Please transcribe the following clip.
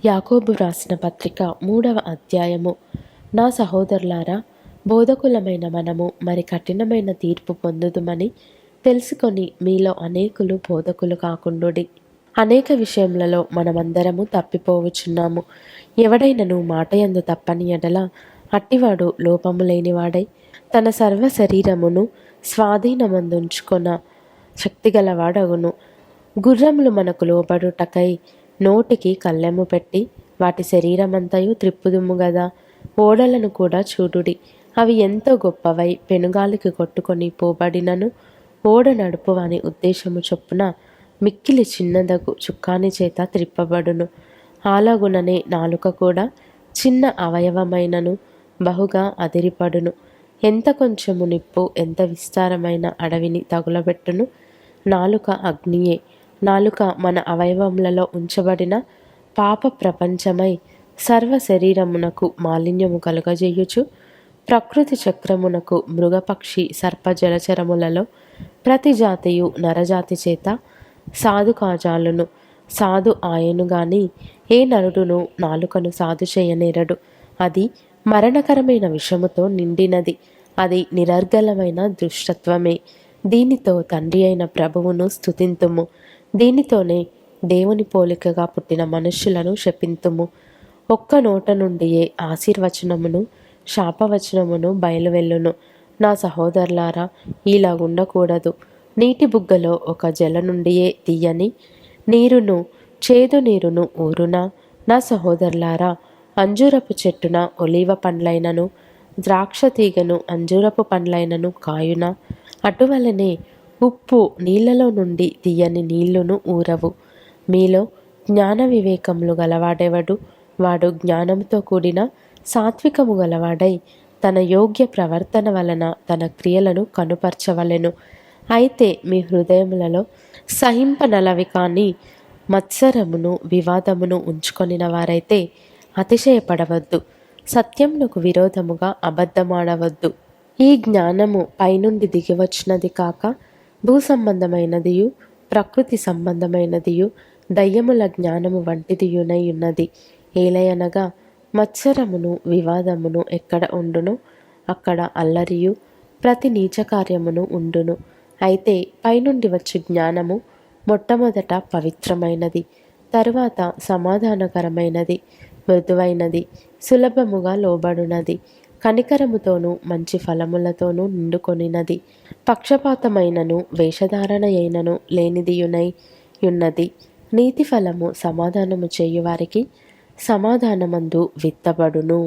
యాకోబు రాసిన పత్రిక 3వ అధ్యాయము. నా సహోదరులారా, బోధకులమైన మనము మరి కఠినమైన తీర్పు పొందుదుమని తెలుసుకొని మీలో అనేకులు బోధకులు కాకుండుడి. అనేక విషయములలో మనమందరము తప్పిపోవచ్చున్నాము. ఎవడైనను మాటయందు తప్పని ఎడల అట్టివాడు లోపము లేనివాడై తన సర్వ శరీరమును స్వాధీనమందుంచుకొన శక్తిగలవాడగును. గుర్రములు మనకు లోబడుటకై నోటికి కళ్ళెము పెట్టి వాటి శరీరమంతయు త్రిప్పుదుము గదా. ఓడలను కూడా చూడుడి, అవి ఎంతో గొప్పవై పెనుగాలికి కొట్టుకొని పోబడినను ఓడ నడుపువాని ఉద్దేశము చొప్పున మిక్కిలి చిన్నదగు చుక్కాని చేత త్రిప్పబడును. అలాగుననే నాలుక కూడా చిన్న అవయవమైనను బహుగా అదిరిపడును. ఎంత కొంచెము నిప్పు ఎంత విస్తారమైన అడవిని తగులబెట్టును. నాలుక అగ్నియే. నాలుక మన అవయవములలో ఉంచబడిన పాప ప్రపంచమై సర్వ శరీరమునకు మాలిన్యము కలుగజేయుచు ప్రకృతి చక్రమునకు మృగపక్షి సర్ప జలచరములలో ప్రతి జాతియు నరజాతి చేత సాధు కాజాలును. సాధు ఆయను గాని ఏ నరుడును నాలుకను సాధు చేయనేరడు. అది మరణకరమైన విషముతో నిండినది. అది నిరర్గళమైన దుష్టత్వమే. దీనితో తండ్రి అయిన ప్రభువును స్తుతింతుము. దీనితోనే దేవుని పోలికగా పుట్టిన మనుష్యులను శపింతుము. ఒక్క నోట నుండియే ఆశీర్వచనమును శాపవచనమును బయలువెల్లును. నా సహోదరులారా, ఇలాగుండకూడదు. నీటి బుగ్గలో ఒక జల నుండియే తీయని నీరును చేదు నీరును ఊరునా? నా సహోదరులారా, అంజూరపు చెట్టున ఒలీవ పండ్లైనను ద్రాక్ష తీగను అంజూరపు పండ్లైనను కాయునా? అటువలనే ఉప్పు నీళ్లలో నుండి తీయని నీళ్లును ఊరవు. మీలో జ్ఞాన వివేకములు గలవాడెవడు? వాడు జ్ఞానముతో కూడిన సాత్వికము గలవాడై తన యోగ్య ప్రవర్తన వలన తన క్రియలను కనుపరచవలెను. అయితే మీ హృదయములలో సహింపనలవి కాని మత్సరమును వివాదమును ఉంచుకొనిన వారైతే అతిశయపడవద్దు. సత్యమునకు విరోధముగా అబద్ధమాడవద్దు. ఈ జ్ఞానము పైనుండి దిగివచ్చినది కాక భూ సంబంధమైనదియు ప్రకృతి సంబంధమైనదియు దయ్యముల జ్ఞానము వంటిదియునై ఉన్నది. ఏలయనగా మత్సరమును వివాదమును ఎక్కడ ఉండును, అక్కడ అల్లరియు ప్రతి నీచ కార్యమును ఉండును. అయితే పైనుండి వచ్చు జ్ఞానము మొట్టమొదట పవిత్రమైనది, తరువాత సమాధానకరమైనది, మృదువైనది, సులభముగా లోబడునది, కనికరముతోనూ మంచి ఫలములతోనూ నిండుకొనినది, పక్షపాతమైనను వేషధారణ అయినను లేనిదియునై ఉన్నది. నీతి ఫలము సమాధానము చేయువారికి సమాధానమందు విత్తబడును.